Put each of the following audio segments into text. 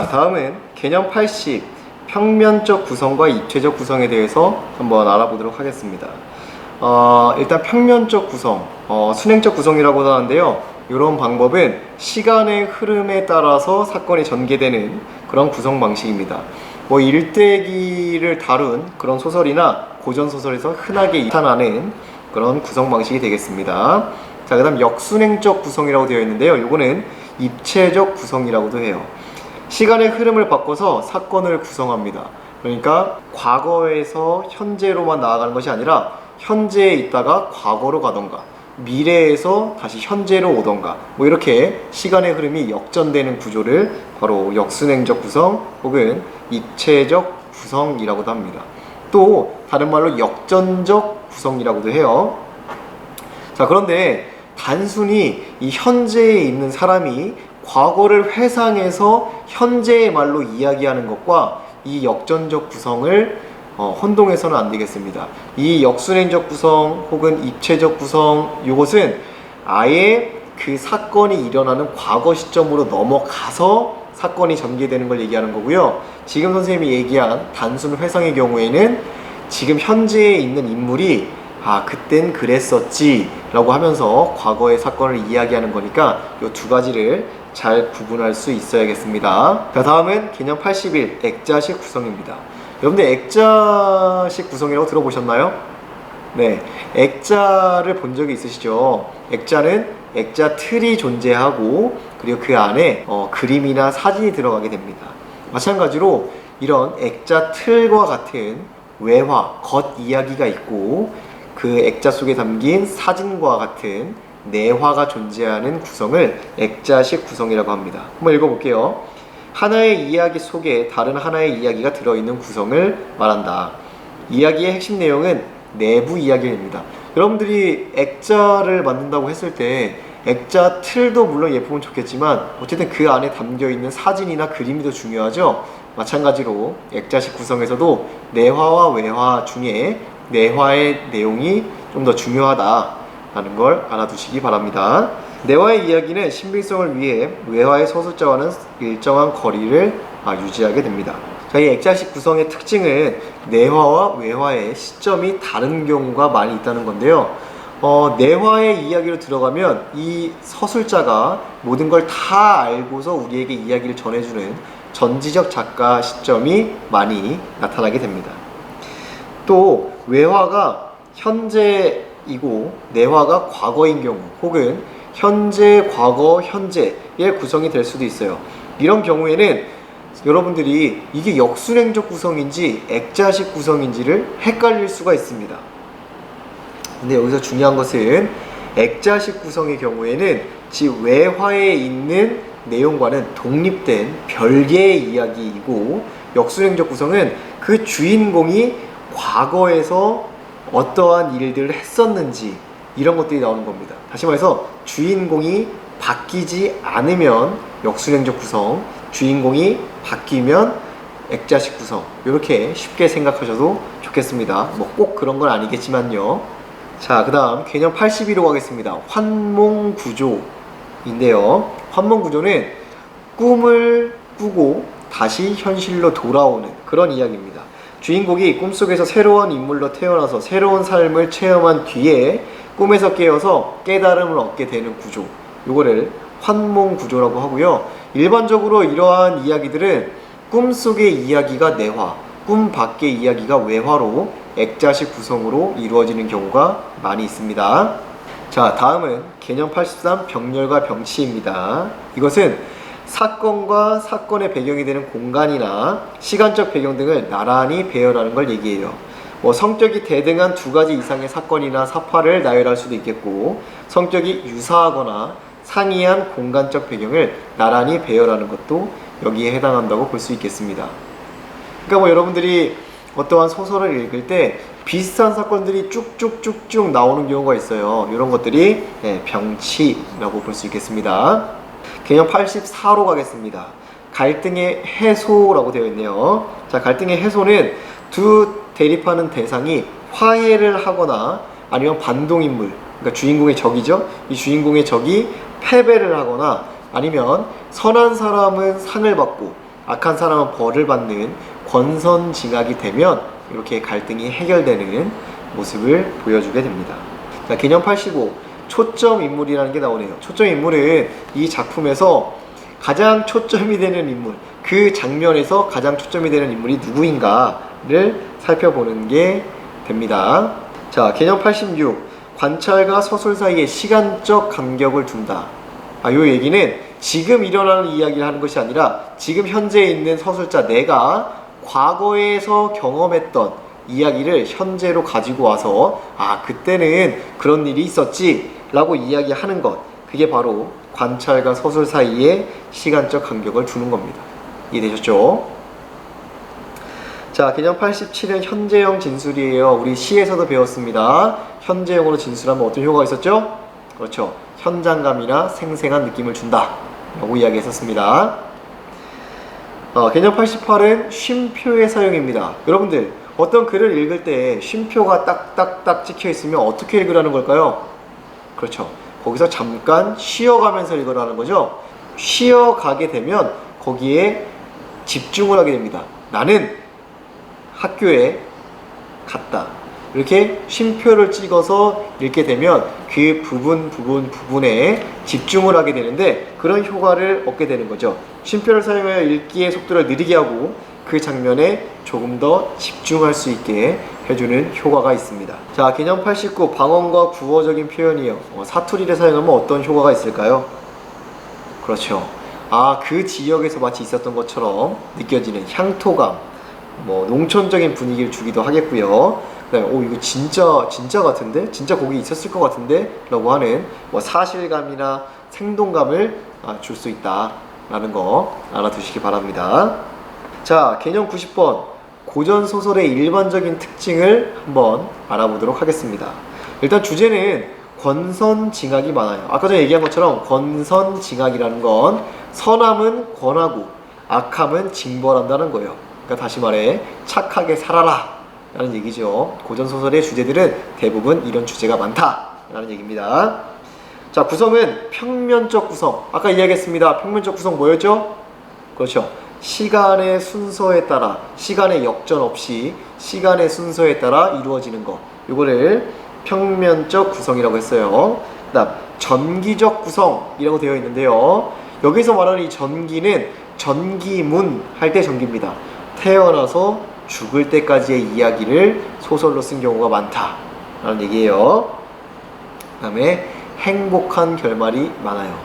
다음은 개념 80, 평면적 구성과 입체적 구성에 대해서 한번 알아보도록 하겠습니다. 일단 평면적 구성, 순행적 구성이라고도 하는데요. 이런 방법은 시간의 흐름에 따라서 사건이 전개되는 그런 구성 방식입니다. 일대기를 다룬 그런 소설이나 고전소설에서 흔하게 나타나는 그런 구성 방식이 되겠습니다. 자, 그 다음 역순행적 구성이라고 되어 있는데요. 이거는 입체적 구성이라고도 해요. 시간의 흐름을 바꿔서 사건을 구성합니다. 그러니까 과거에서 현재로만 나아가는 것이 아니라 현재에 있다가 과거로 가던가 미래에서 다시 현재로 오던가 이렇게 시간의 흐름이 역전되는 구조를 바로 역순행적 구성 혹은 입체적 구성이라고도 합니다. 또 다른 말로 역전적 구성이라고도 해요. 자, 그런데 단순히 이 현재에 있는 사람이 과거를 회상해서 현재의 말로 이야기하는 것과 이 역전적 구성을 혼동해서는 안 되겠습니다. 이 역순행적 구성 혹은 입체적 구성, 이것은 아예 그 사건이 일어나는 과거 시점으로 넘어가서 사건이 전개되는 걸 얘기하는 거고요. 지금 선생님이 얘기한 단순 회상의 경우에는 지금 현재에 있는 인물이 그땐 그랬었지 라고 하면서 과거의 사건을 이야기하는 거니까 이 두 가지를 잘 구분할 수 있어야겠습니다. 자, 다음은 개념 81, 액자식 구성입니다. 여러분들 액자식 구성이라고 들어보셨나요? 네, 액자를 본 적이 있으시죠? 액자는 액자 틀이 존재하고 그리고 그 안에 그림이나 사진이 들어가게 됩니다. 마찬가지로 이런 액자 틀과 같은 외화, 겉 이야기가 있고 그 액자 속에 담긴 사진과 같은 내화가 존재하는 구성을 액자식 구성이라고 합니다. 한번 읽어볼게요. 하나의 이야기 속에 다른 하나의 이야기가 들어있는 구성을 말한다. 이야기의 핵심 내용은 내부 이야기입니다. 여러분들이 액자를 만든다고 했을 때 액자 틀도 물론 예쁘면 좋겠지만 어쨌든 그 안에 담겨있는 사진이나 그림이 더 중요하죠. 마찬가지로 액자식 구성에서도 내화와 외화 중에 내화의 내용이 좀 더 중요하다라는 걸 알아두시기 바랍니다. 내화의 이야기는 신빙성을 위해 외화의 서술자와는 일정한 거리를 유지하게 됩니다. 자, 이 액자식 구성의 특징은 내화와 외화의 시점이 다른 경우가 많이 있다는 건데요. 내화의 이야기로 들어가면 이 서술자가 모든 걸 다 알고서 우리에게 이야기를 전해주는 전지적 작가 시점이 많이 나타나게 됩니다. 또 외화가 현재이고 내화가 과거인 경우 혹은 현재, 과거, 현재의 구성이 될 수도 있어요. 이런 경우에는 여러분들이 이게 역순행적 구성인지 액자식 구성인지를 헷갈릴 수가 있습니다. 근데 여기서 중요한 것은 액자식 구성의 경우에는 즉 외화에 있는 내용과는 독립된 별개의 이야기이고 역순행적 구성은 그 주인공이 과거에서 어떠한 일들을 했었는지 이런 것들이 나오는 겁니다. 다시 말해서 주인공이 바뀌지 않으면 역순행적 구성, 주인공이 바뀌면 액자식 구성, 이렇게 쉽게 생각하셔도 좋겠습니다. 꼭 그런 건 아니겠지만요. 자, 그 다음 개념 82로 가겠습니다. 환몽구조인데요. 환몽구조는 꿈을 꾸고 다시 현실로 돌아오는 그런 이야기입니다. 주인공이 꿈속에서 새로운 인물로 태어나서 새로운 삶을 체험한 뒤에 꿈에서 깨어서 깨달음을 얻게 되는 구조, 이거를 환몽구조라고 하고요. 일반적으로 이러한 이야기들은 꿈속의 이야기가 내화, 꿈 밖의 이야기가 외화로 액자식 구성으로 이루어지는 경우가 많이 있습니다. 자, 다음은 개념 83 병렬과 병치입니다. 이것은 사건과 사건의 배경이 되는 공간이나 시간적 배경 등을 나란히 배열하는 걸 얘기해요. 성격이 대등한 두 가지 이상의 사건이나 사파를 나열할 수도 있겠고, 성격이 유사하거나 상이한 공간적 배경을 나란히 배열하는 것도 여기에 해당한다고 볼 수 있겠습니다. 그러니까 여러분들이 어떠한 소설을 읽을 때 비슷한 사건들이 쭉쭉쭉쭉 나오는 경우가 있어요. 이런 것들이 병치라고 볼 수 있겠습니다. 개념 84로 가겠습니다. 갈등의 해소라고 되어 있네요. 자, 갈등의 해소는 두 대립하는 대상이 화해를 하거나 아니면 반동인물, 그러니까 주인공의 적이죠. 이 주인공의 적이 패배를 하거나 아니면 선한 사람은 상을 받고 악한 사람은 벌을 받는 권선징악이 되면 이렇게 갈등이 해결되는 모습을 보여주게 됩니다. 자, 개념 85. 초점 인물이라는 게 나오네요. 초점 인물은 이 작품에서 가장 초점이 되는 인물, 그 장면에서 가장 초점이 되는 인물이 누구인가를 살펴보는 게 됩니다. 자, 개념 86. 관찰과 서술 사이에 시간적 간격을 둔다. 요 얘기는 지금 일어나는 이야기를 하는 것이 아니라 지금 현재 있는 서술자 내가 과거에서 경험했던 이야기를 현재로 가지고 와서 그때는 그런 일이 있었지 라고 이야기하는 것, 그게 바로 관찰과 서술 사이에 시간적 간격을 두는 겁니다. 이해되셨죠? 자, 개념 87은 현재형 진술이에요. 우리 시에서도 배웠습니다. 현재형으로 진술하면 어떤 효과가 있었죠? 그렇죠. 현장감이나 생생한 느낌을 준다 라고 이야기했었습니다. 개념 88은 쉼표의 사용입니다. 여러분들 어떤 글을 읽을 때 쉼표가 딱딱딱 찍혀 있으면 어떻게 읽으라는 걸까요? 그렇죠. 거기서 잠깐 쉬어가면서 읽으라는 거죠. 쉬어가게 되면 거기에 집중을 하게 됩니다. 나는 학교에 갔다. 이렇게 쉼표를 찍어서 읽게 되면 그 부분에 집중을 하게 되는데 그런 효과를 얻게 되는 거죠. 쉼표를 사용하여 읽기의 속도를 느리게 하고 그 장면에 조금 더 집중할 수 있게 해주는 효과가 있습니다. 자, 개념 89. 방언과 구어적인 표현이요. 사투리를 사용하면 어떤 효과가 있을까요? 그렇죠. 그 지역에서 마치 있었던 것처럼 느껴지는 향토감, 농촌적인 분위기를 주기도 하겠고요. 그다음에 이거 진짜 같은데? 진짜 거기 있었을 것 같은데? 라고 하는 사실감이나 생동감을 줄 수 있다 라는 거 알아두시기 바랍니다. 자, 개념 90번. 고전소설의 일반적인 특징을 한번 알아보도록 하겠습니다. 일단 주제는 권선징악이 많아요. 아까 전에 얘기한 것처럼 권선징악이라는 건 선함은 권하고 악함은 징벌한다는 거예요. 그러니까 다시 말해 착하게 살아라 라는 얘기죠. 고전소설의 주제들은 대부분 이런 주제가 많다 라는 얘기입니다. 자, 구성은 평면적 구성. 아까 이야기했습니다. 평면적 구성 뭐였죠? 그렇죠. 시간의 순서에 따라, 시간의 역전 없이 시간의 순서에 따라 이루어지는 것, 이거를 평면적 구성이라고 했어요. 그 다음 전기적 구성이라고 되어 있는데요. 여기서 말하는 이 전기는 전기문 할 때 전기입니다. 태어나서 죽을 때까지의 이야기를 소설로 쓴 경우가 많다라는 얘기예요. 그 다음에 행복한 결말이 많아요.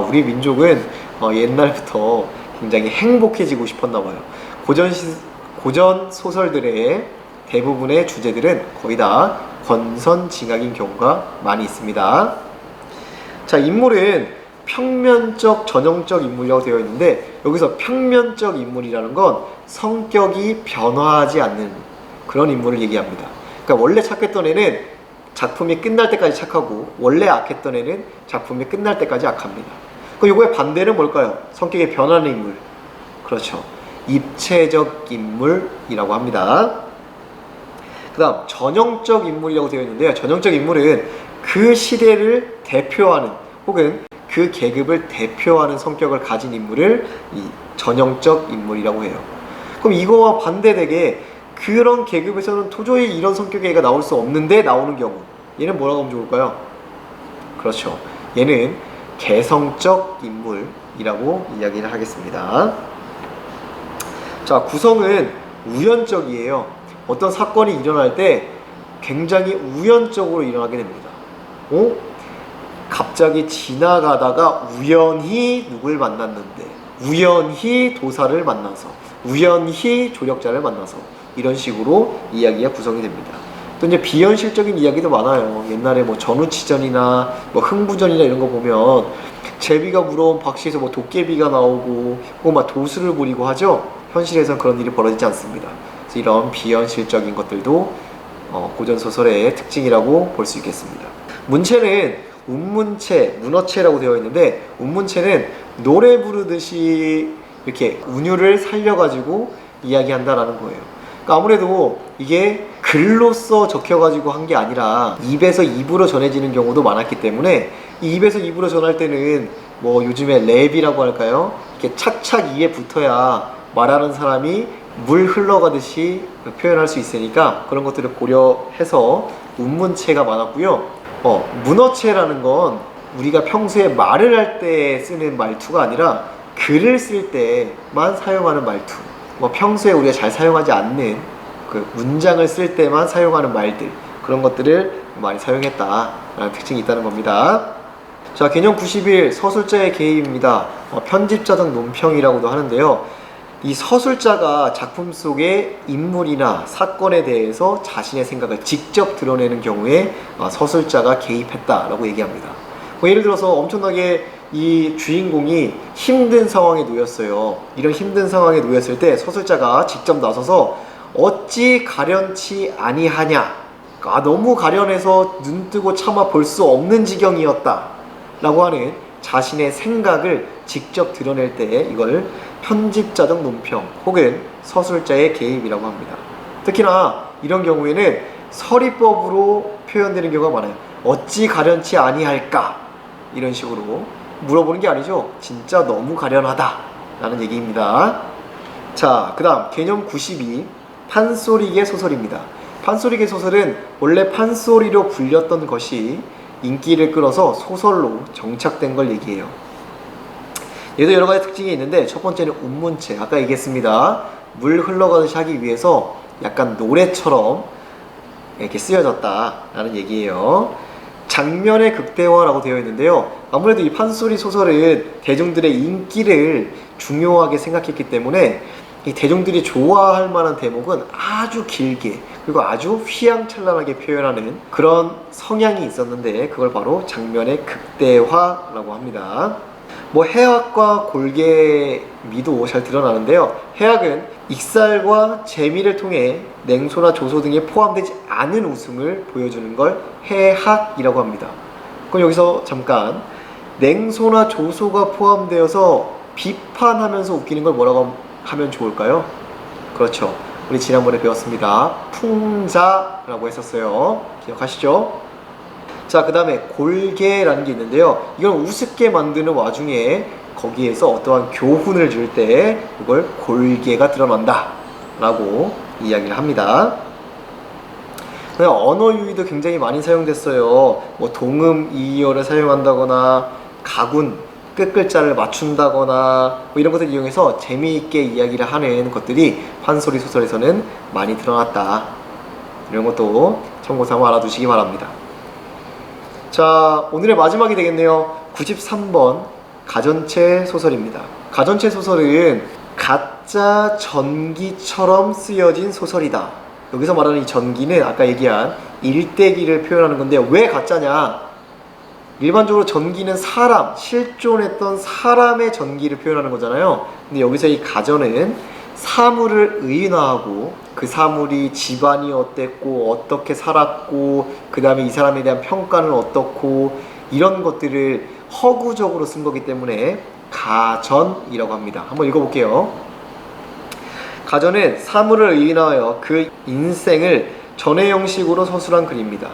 우리 민족은 옛날부터 굉장히 행복해지고 싶었나 봐요. 고전 소설들의 대부분의 주제들은 거의 다 권선징악인 경우가 많이 있습니다. 자, 인물은 평면적, 전형적 인물이라고 되어 있는데 여기서 평면적 인물이라는 건 성격이 변화하지 않는 그런 인물을 얘기합니다. 그러니까 원래 착했던 애는 작품이 끝날 때까지 착하고 원래 악했던 애는 작품이 끝날 때까지 악합니다. 그럼 이거의 반대는 뭘까요? 성격이 변하는 인물. 그렇죠. 입체적 인물이라고 합니다. 그 다음 전형적 인물이라고 되어 있는데요. 전형적 인물은 그 시대를 대표하는 혹은 그 계급을 대표하는 성격을 가진 인물을 이 전형적 인물이라고 해요. 그럼 이거와 반대되게 그런 계급에서는 도저히 이런 성격의 애가 나올 수 없는데 나오는 경우, 얘는 뭐라고 하면 좋을까요? 그렇죠. 얘는 개성적 인물이라고 이야기를 하겠습니다. 자, 구성은 우연적이에요. 어떤 사건이 일어날 때 굉장히 우연적으로 일어나게 됩니다. 갑자기 지나가다가 우연히 누굴 만났는데, 우연히 도사를 만나서, 우연히 조력자를 만나서 이런 식으로 이야기가 구성이 됩니다. 또 이제 비현실적인 이야기도 많아요. 옛날에 전우치전이나 흥부전이나 이런 거 보면 제비가 물어온 박씨에서 도깨비가 나오고 혹은 도수를 부리고 하죠. 현실에선 그런 일이 벌어지지 않습니다. 그래서 이런 비현실적인 것들도 고전소설의 특징이라고 볼 수 있겠습니다. 문체는 운문체, 문어체라고 되어 있는데 운문체는 노래 부르듯이 이렇게 운율을 살려가지고 이야기한다라는 거예요. 그러니까 아무래도 이게 글로써 적혀가지고 한 게 아니라 입에서 입으로 전해지는 경우도 많았기 때문에 이 입에서 입으로 전할 때는 요즘에 랩이라고 할까요? 이렇게 착착 이에 붙어야 말하는 사람이 물 흘러가듯이 표현할 수 있으니까 그런 것들을 고려해서 운문체가 많았고요. 문어체라는 건 우리가 평소에 말을 할 때 쓰는 말투가 아니라 글을 쓸 때만 사용하는 말투, 평소에 우리가 잘 사용하지 않는 그 문장을 쓸 때만 사용하는 말들, 그런 것들을 많이 사용했다라는 특징이 있다는 겁니다. 자, 개념 91 서술자의 개입입니다. 편집자적 논평이라고도 하는데요. 이 서술자가 작품 속의 인물이나 사건에 대해서 자신의 생각을 직접 드러내는 경우에 서술자가 개입했다라고 얘기합니다. 예를 들어서 엄청나게 이 주인공이 힘든 상황에 놓였어요. 이런 힘든 상황에 놓였을 때 서술자가 직접 나서서 어찌 가련치 아니하냐, 너무 가련해서 눈뜨고 차마 볼 수 없는 지경이었다 라고 하는 자신의 생각을 직접 드러낼 때 이걸 편집자적 논평 혹은 서술자의 개입이라고 합니다. 특히나 이런 경우에는 서리법으로 표현되는 경우가 많아요. 어찌 가련치 아니할까, 이런 식으로 물어보는 게 아니죠. 진짜 너무 가련하다 라는 얘기입니다. 자, 그 다음 개념 92 판소리계 소설입니다. 판소리계 소설은 원래 판소리로 불렸던 것이 인기를 끌어서 소설로 정착된 걸 얘기해요. 얘도 여러 가지 특징이 있는데, 첫 번째는 운문체, 아까 얘기했습니다. 물 흘러가듯이 하기 위해서 약간 노래처럼 이렇게 쓰여졌다라는 얘기예요. 장면의 극대화라고 되어 있는데요. 아무래도 이 판소리 소설은 대중들의 인기를 중요하게 생각했기 때문에 이 대중들이 좋아할 만한 대목은 아주 길게 그리고 아주 휘황찬란하게 표현하는 그런 성향이 있었는데, 그걸 바로 장면의 극대화라고 합니다. 해악과 골개미도 잘 드러나는데요. 해악은 익살과 재미를 통해 냉소나 조소 등에 포함되지 않은 웃음을 보여주는 걸 해학이라고 합니다. 그럼 여기서 잠깐, 냉소나 조소가 포함되어서 비판하면서 웃기는 걸 뭐라고 하면 좋을까요? 그렇죠, 우리 지난번에 배웠습니다. 풍자라고 했었어요. 기억하시죠? 자, 그 다음에 골개라는 게 있는데요. 이건 우습게 만드는 와중에 거기에서 어떠한 교훈을 줄 때 이걸 골개가 드러난다 라고 이야기를 합니다. 언어 유희도 굉장히 많이 사용됐어요. 동음 이어를 사용한다거나 가군 끝글자를 맞춘다거나 이런 것을 이용해서 재미있게 이야기를 하는 것들이 판소리 소설에서는 많이 드러났다. 이런 것도 참고삼아 알아두시기 바랍니다. 자, 오늘의 마지막이 되겠네요. 93번 가전체 소설입니다. 가전체 소설은 가짜 전기처럼 쓰여진 소설이다. 여기서 말하는 이 전기는 아까 얘기한 일대기를 표현하는 건데, 왜 가짜냐? 일반적으로 전기는 사람, 실존했던 사람의 전기를 표현하는 거잖아요. 근데 여기서 이 가전은 사물을 의인화하고 그 사물이 집안이 어땠고 어떻게 살았고 그 다음에 이 사람에 대한 평가는 어떻고 이런 것들을 허구적으로 쓴 거기 때문에 가전이라고 합니다. 한번 읽어볼게요. 가전은 사물을 의인화하여 그 인생을 전해 형식으로 서술한 글입니다.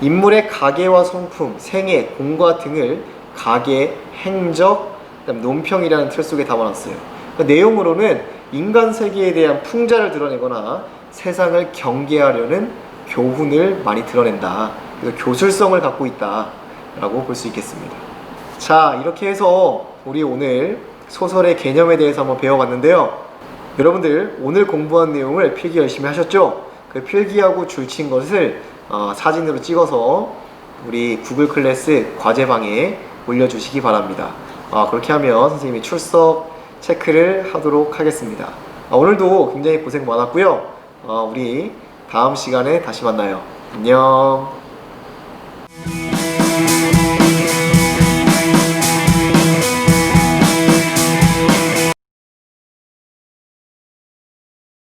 인물의 가계와 성품, 생애, 공과 등을 가계, 행적, 그다음 논평이라는 틀 속에 담아놨어요. 그 내용으로는 인간 세계에 대한 풍자를 드러내거나 세상을 경계하려는 교훈을 많이 드러낸다. 그래서 교술성을 갖고 있다라고 볼 수 있겠습니다. 자, 이렇게 해서 우리 오늘 소설의 개념에 대해서 한번 배워봤는데요. 여러분들 오늘 공부한 내용을 필기 열심히 하셨죠? 그 필기하고 줄친 것을 사진으로 찍어서 우리 구글 클래스 과제방에 올려주시기 바랍니다. 그렇게 하면 선생님이 출석 체크를 하도록 하겠습니다. 오늘도 굉장히 고생 많았고요. 우리 다음 시간에 다시 만나요. 안녕.